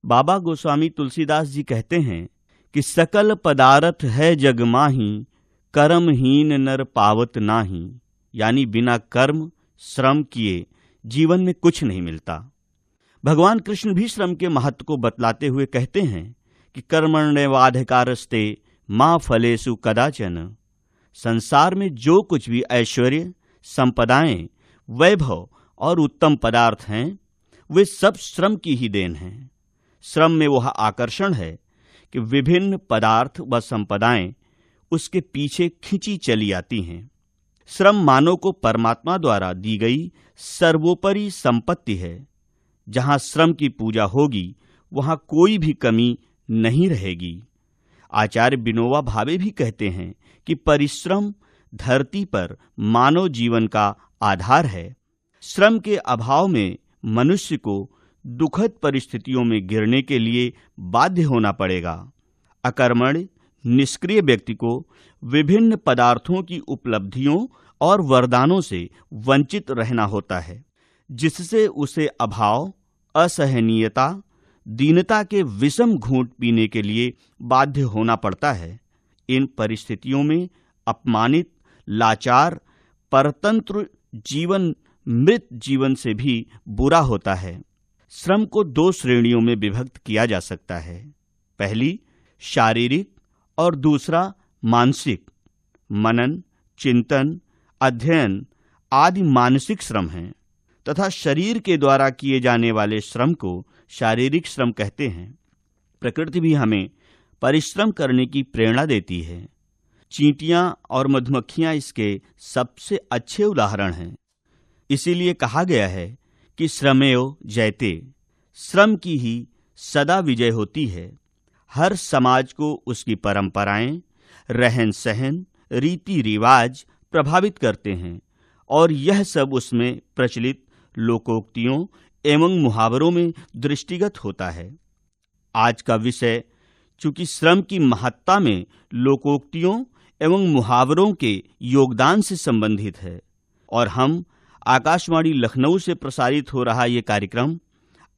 बाबा गोस्वामी तुलसीदास जी कहते हैं कि सकल पदार्थ है जग माही, कर्महीन नर पावत नाही। यानी बिना कर्म श्रम किए जीवन में कुछ नहीं मिलता। भगवान कृष्ण भी श्रम के महत्व को बतलाते हुए कहते हैं कि कर्मण्येवाधिकारस्ते मा फलेषु कदाचन। संसार में जो कुछ भी ऐश्वर्य, संपदाएं, वैभव और उत्तम पदार्थ हैं, वे सब श्रम की ही देन हैं। श्रम में वह आकर्षण है कि विभिन्न पदार्थ व संपदाएं उसके पीछे खींची चली आती हैं। श्रम मानव को परमात्मा द्वारा दी गई सर्वोपरि संपत्ति है। जहां श्रम की पूजा होगी वहां कोई भी कमी नहीं रहेगी। आचार्य विनोबा भावे भी कहते हैं कि परिश्रम धरती पर मानव जीवन का आधार है। श्रम के अभाव में मनुष्य को दुखद परिस्थितियों में गिरने के लिए बाध्य होना पड़ेगा। अकर्मण्य निष्क्रिय व्यक्ति को विभिन्न पदार्थों की उपलब्धियों और वरदानों से वंचित रहना होता है, जिससे उसे अभाव, असहनीयता, दीनता के विषम घूंट पीने के लिए बाध्य होना पड़ता है। इन परिस्थितियों में अपमानित, लाचार, परतंत्र जीवन मृत जीवन से भी बुरा होता है। श्रम को दो श्रेणियों में विभक्त किया जा सकता है। पहली शारीरिक और दूसरा मानसिक। मनन, चिंतन, अध्ययन आदि मानसिक श्रम हैं तथा शरीर के द्वारा किए जाने वाले श्रम को शारीरिक श्रम कहते हैं। प्रकृति भी हमें परिश्रम करने की प्रेरणा देती है। चींटियां और मधुमक्खियां इसके सबसे अच्छे उदाहरण हैं। इसीलिए कहा गया है कि श्रमेव जयते, श्रम की ही सदा विजय होती है। हर समाज को उसकी परंपराएं, रहन सहन, रीति रिवाज प्रभावित करते हैं और यह सब उसमें प्रचलित लोकोक्तियों एवं मुहावरों में दृष्टिगत होता है। आज का विषय चूंकि श्रम की महत्ता में लोकोक्तियों एवं मुहावरों के योगदान से संबंधित है और हम आकाशवाणी लखनऊ से प्रसारित हो रहा ये कार्यक्रम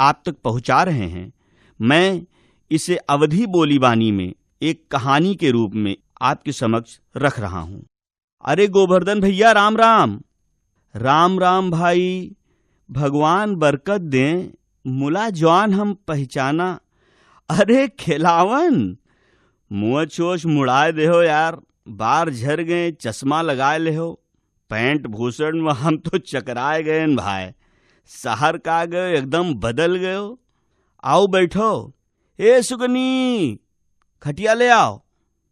आप तक पहुंचा रहे हैं। मैं इसे अवधी बोली बानी में एक कहानी के रूप में आपके समक्ष रख रहा हूं। अरे गोवर्धन भैया, राम राम। राम राम भाई, भगवान बरकत दें, मुला जवान हम पहचाना। अरे खिलावन, मुँह चोच मुड़ाए दे हो यार, बार झर गए, चश्मा लगाए ले हो, पैंट भूषण में हम तो चकराए गए भाई। शहर का गए एकदम बदल गए हो। आओ बैठो। ए सुगनी, खटिया ले आओ।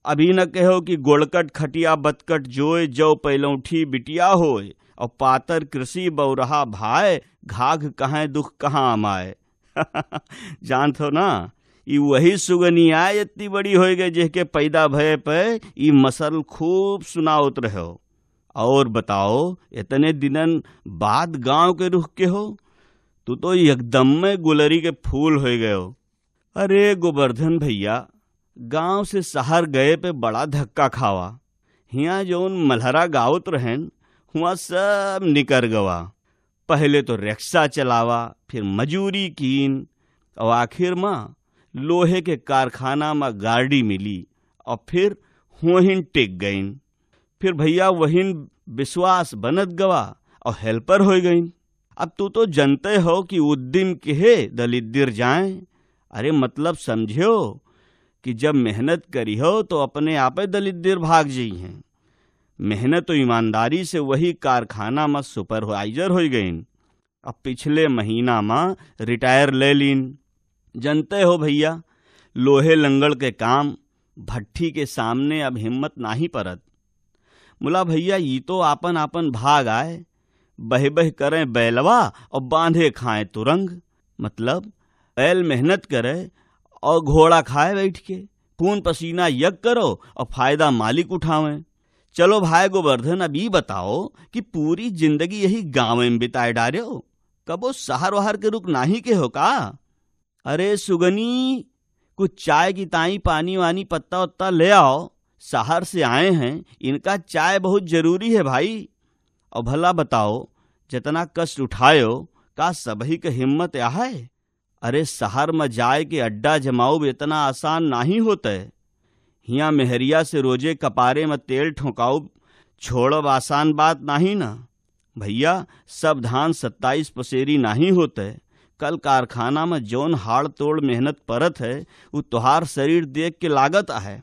अभी न कहो कि गोड़कट खटिया बतकट जोए, जौ पैलौठी बिटिया होए, और पातर कृषि बौरहा भाई, घाघ कहाँ दुख कहाँ आमाए। जानत हो ना, ई वही सुगनी आए इतनी बड़ी हो गए जेके पैदा भय पे ई मसल खूब सुनावत रहो। और बताओ, इतने दिनन बाद गांव के रुख के हो, तू तो एकदम में गुलरी के फूल हो गए हो। अरे गोवर्धन भैया, गांव से शहर गए पे बड़ा धक्का खावा। हिया जौन मल्हरा गावत रहन हुआ सब निकर गवा। पहले तो रिक्शा चलावा, फिर मजूरी कीन, और आखिर में लोहे के कारखाना में गाड़ी मिली और फिर वहीं टिक गईन। फिर भैया वहीं विश्वास बनत गवा और हेल्पर हो गईन। अब तू तो जानते हो कि उद्यम के दलिद्र जाएं। अरे मतलब समझो कि जब मेहनत करी हो तो अपने आप दलिद्र भाग जाई हैं। मेहनत तो ईमानदारी से वही कारखाना में सुपरवाइजर हो गईन। अब पिछले महीना में रिटायर ले लीन। जानते हो भैया, लोहे लंगड़ के काम भट्ठी के सामने अब हिम्मत नहीं परत। मुला भैया, ये तो आपन आपन भाग आए, बह बह करें बैलवा और बांधे खाएं तुरंग। मतलब बैल मेहनत करे और घोड़ा खाए बैठ के, खून पसीना यज्ञ करो और फायदा मालिक उठावें। चलो भाई गोवर्धन, अब ये बताओ कि पूरी जिंदगी यही गाँव में बिताए डारे हो, कबो शहर वहर के रुक नाही के हो का? अरे सुगनी, कुछ चाय की ताई पानी वानी पत्ता उत्ता ले आओ। शहर से आए हैं, इनका चाय बहुत जरूरी है भाई। और भला बताओ, जितना कष्ट उठायो का सभी का हिम्मत है? अरे शहर में जाए के अड्डा जमाऊ इतना आसान नहीं होता है। हियाँ मेहरिया से रोजे कपारे में तेल ठोकाऊ छोड़ब आसान बात नहीं ना भैया। सब धान 27 पसेरी नहीं होते। कल कारखाना में जौन हाड़ तोड़ मेहनत परत है वो तुहार शरीर देख के लागत है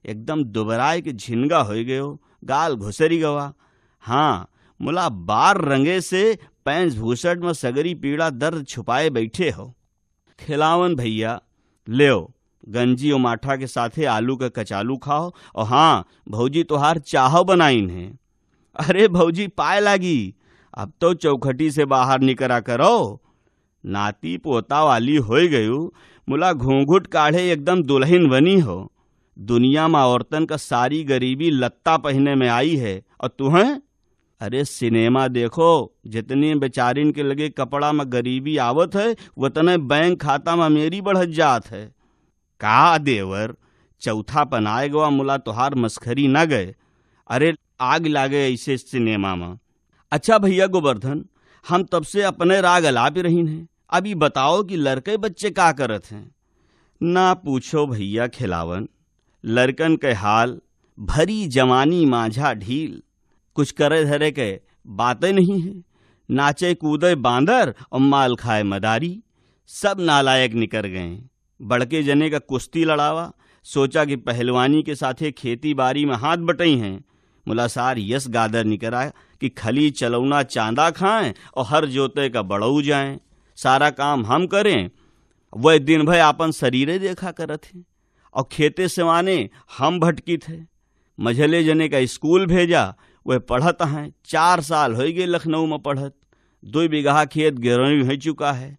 एकदम दुबराए के झिनगा हो गयो, गाल घुसरी गवा। हाँ मुला बार रंगे से पैंस भूसट में सगरी पीड़ा दर्द छुपाए बैठे हो। खिलावन भैया लेओ गंजी और माठा के साथे आलू का कचालू खाओ। और हाँ भौजी तोहार चाहो बनाइन है। अरे भौजी पाए लागी, अब तो चौखटी से बाहर निकरा करो। नाती पोता वाली हो गयू, मुला घूंघुट काढ़े एकदम दुल्हन बनी हो। दुनिया में औरतन का सारी गरीबी लत्ता पहने में आई है और तुम्हें अरे सिनेमा देखो, जितनी बेचारिन के लगे कपड़ा में गरीबी आवत है उतने बैंक खाता में मेरी बढ़त जात है। का देवर चौथा पनाए गवा मुला तोहार मस्खरी न गए। अरे आग लागे ऐसे सिनेमा में। अच्छा भैया गोवर्धन, हम तब से अपने राग अलाप रही हैं। अभी बताओ कि लड़के बच्चे का करत हैं। ना पूछो भैया खिलावन, लड़कन के हाल भरी जवानी माझा ढील। कुछ करे धरे के बातें नहीं है। नाचे कूदे बांदर और माल खाए मदारी। सब नालायक निकर गए। बड़के जने का कुश्ती लड़ावा, सोचा कि पहलवानी के साथे खेती बाड़ी में हाथ बटई हैं। मुलासार यस गादर निकरा कि खली चलौना चांदा खाएं और हर जोते का बड़ऊ जाएं। सारा काम हम करें, वह दिन भर आपन शरीरे देखा करत थे और खेते सेवाने हम भटकी थे। मझले जने का स्कूल भेजा, वह पढ़त हैं। 4 साल हो गए लखनऊ में पढ़त। 2 बीघा खेत गिरवी हो चुका है।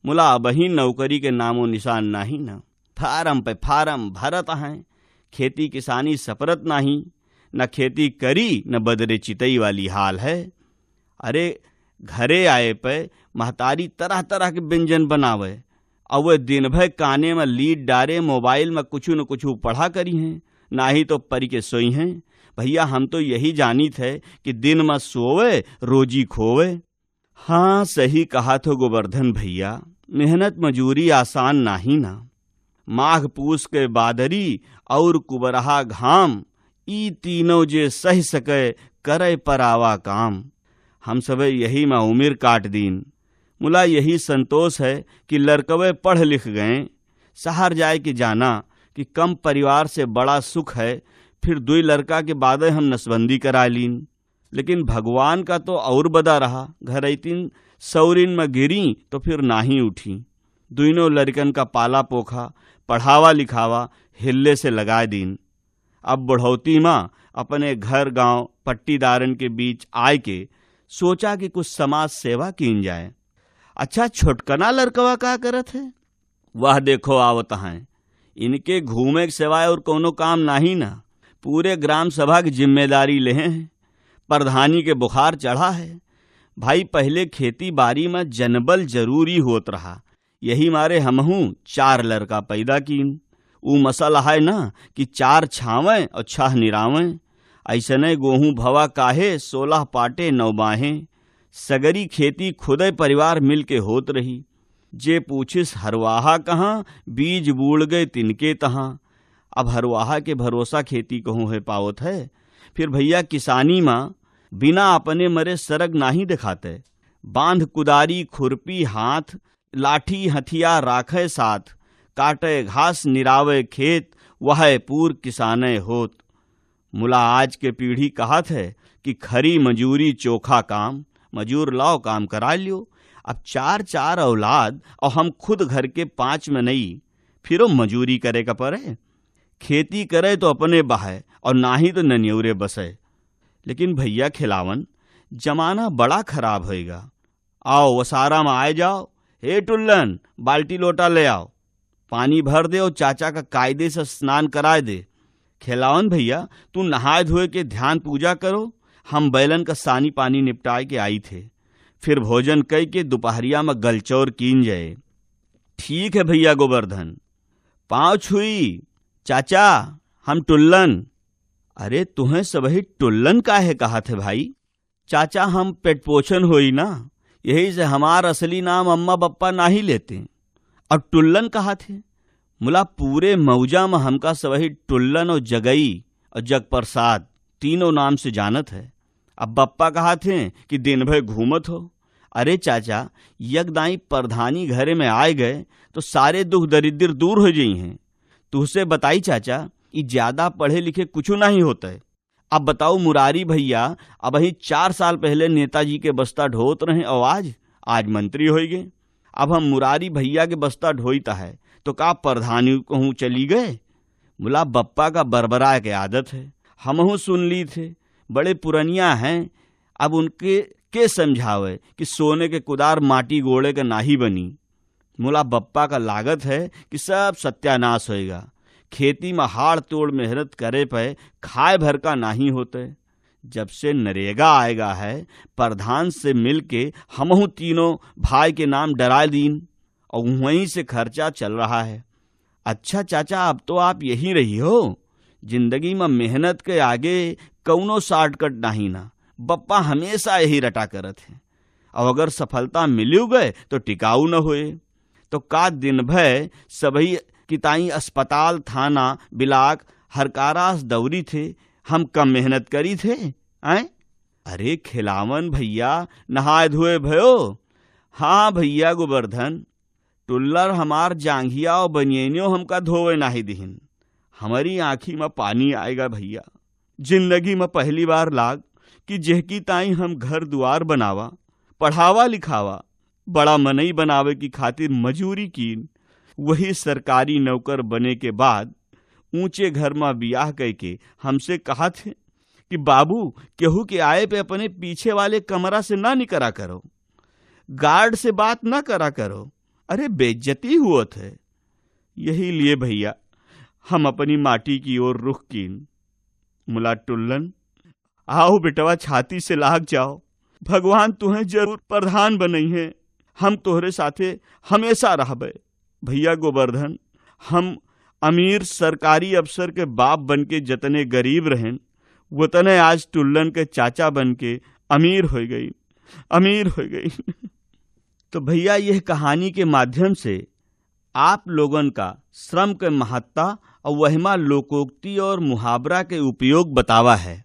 मुला बही नौकरी के नामो निशान नहीं न। फार्म पे फार्म भरत हैं। खेती किसानी सपरत नहीं, न खेती करी न बदरे चितई वाली हाल है। अरे घरे आए पे महतारी तरह तरह के व्यंजन बनावे और वह दिन भर काने में लीड डारे, मोबाइल में कुछ न कुछ पढ़ा करी हैं, ना ही तो परी के सोई हैं। भैया हम तो यही जानी थे कि दिन में सोवे रोजी खोवे। हाँ सही कहा तो गोवर्धन भैया, मेहनत मजूरी आसान नहीं ना। माघ पूस के बादरी और कुबरहा घाम, ई तीनों जे सह सके करे परावा काम। हम सब यही में उम्र काट दीन। मुला यही संतोष है कि लड़कवे पढ़ लिख गए। शहर जाए कि जाना कि कम परिवार से बड़ा सुख है। फिर 2 लड़का के बाद हम नसबंदी करा लीन। लेकिन भगवान का तो और बदा रहा। घर ऐतीन सौरिन में गिरी तो फिर नाही उठी। दोनों लड़कन का पाला पोखा, पढ़ावा लिखावा हिल्ले से लगा दीन। अब बुढ़ौती माँ अपने घर गांव पट्टीदारन के बीच आए के सोचा कि कुछ समाज सेवा कीन जाए। अच्छा छोटकना लड़कवा का करत है? वह देखो आवत हैं। इनके घूमे के सिवाय और कोनो काम नहीं ना। पूरे ग्राम सभा की जिम्मेदारी ले हैं। प्रधानी के बुखार चढ़ा है। भाई पहले खेती बाड़ी में जनबल जरूरी होत रहा, यही मारे हमहूँ 4 लड़का पैदा कीन। ऊ मसला है ना कि 4 छावें और 6 निरावें। ऐसने गेहूँ भवा काहे 16 पाटे 9 बाहें। सगरी खेती खुदे परिवार मिल के होत रही। जे पूछिस हरवाहा कहाँ, बीज बूढ़ गए तिनके तहाँ। अब हरवाहा के भरोसा खेती कहूँ है पावत है। फिर भैया किसानी माँ बिना अपने मरे सरग नहीं दिखाते। बांध कुदारी खुरपी हाथ, लाठी हथियार राखे साथ। काटे घास निरावे खेत, वह पूर किसाने होत। मुला आज के पीढ़ी कहत है कि खरी मजूरी चोखा काम। मजूर लाओ काम करा लियो। अब 4 औलाद और हम खुद घर के 5 में नहीं, फिर मजूरी करे का पड़े। खेती करे तो अपने बहाए और ना ही तो नन्यौरे बसे। लेकिन भैया खिलावन जमाना बड़ा खराब होएगा। आओ वसारा में आए जाओ। हे टुल्लन बाल्टी लोटा ले आओ, पानी भर दे और चाचा का कायदे से स्नान कराए दे। खिलावन भैया तू नहाए धोए के ध्यान पूजा करो। हम बैलन का सानी पानी निपटाए के आई थे। फिर भोजन कई के दोपहरिया में गलचौर कीन जाए। ठीक है भैया गोवर्धन। पाँव छुई चाचा, हम टुल्लन। अरे तुम्हें सबही टुल्लन काहे कहा थे भाई? चाचा हम पेट पोषण होई ना, यही से हमार असली नाम अम्मा बप्पा ना ही लेते। और टुल्लन कहा थे? मुला पूरे मौजा में हमका सवही टुल्लन और जगई और जगप्रसाद तीनों नाम से जानत है। अब बप्पा कहा थे कि दिन भर घूमत हो। अरे चाचा, यगदाई प्रधानी घरे में आए गए तो सारे दुख दरिद्र दूर हो जाई हैं। तुझसे बताई चाचा, ये ज्यादा पढ़े लिखे कुछ नहीं होता है। अब बताओ मुरारी भैया अब ही 4 साल पहले नेताजी के बस्ता ढोत रहे और आज मंत्री हो गए। अब हम मुरारी भैया के बस्ता ढोईता है तो का प्रधानी कहूँ चली गए? बोला बप्पा का बरबरा के आदत है, हमहू सुन ली थे, बड़े पुरनिया हैं। अब उनके के समझावे कि सोने के कुदार माटी गोड़े के नाही बनी। मुला बप्पा का लागत है कि सब सत्यानाश होएगा। खेती में हाड़ तोड़ मेहनत करे पे खाए भर का नहीं होते। जब से नरेगा आएगा है प्रधान से मिल के हमहू तीनों भाई के नाम डरा दीन और वहीं से खर्चा चल रहा है। अच्छा चाचा, अब तो आप यही रही हो। जिंदगी में मेहनत के आगे कौनो शॉर्टकट नहीं ना। बप्पा हमेशा यही रटा करत है और अगर सफलता मिलू गए तो टिकाऊ न होए तो का दिन भर सभी किताई अस्पताल थाना बिलाक हरकारास दौरी थे। हम कम मेहनत करी थे आए? अरे खिलावन भैया, नहाए धोए भयो? हाँ भैया गोवर्धन, टुल्लर हमार जांघिया और बनियनियों हमका धोवे नाही दिहिन। हमारी आँखी में पानी आएगा भैया। जिंदगी में पहली बार लाग कि जेहकी ताई हम घर दुआर बनावा, पढ़ावा लिखावा, बड़ा मनई बनावे की खातिर मजूरी कीन, वही सरकारी नौकर बने के बाद ऊंचे घर में बियाह करके हमसे कहा थे कि बाबू केहू के आए पे अपने पीछे वाले कमरा से ना निकरा करो, गार्ड से बात ना करा करो, अरे बेइज्जती हुआ थे। यही लिए भैया हम अपनी माटी की ओर रुख कीन। मुला टुल्लन, आओ बेटवा, छाती से लाग जाओ। भगवान तुम्हें जरूर प्रधान बनई है, हम तोहरे साथे हमेशा रहबे। भैया गोवर्धन, हम अमीर सरकारी अफसर के बाप बन के जतने गरीब रहें वतने आज टुल्लन के चाचा बन के अमीर हो गई। तो भैया यह कहानी के माध्यम से आप लोगन का श्रम के महत्ता और वहमा लोकोक्ति और मुहावरा के उपयोग बतावा है।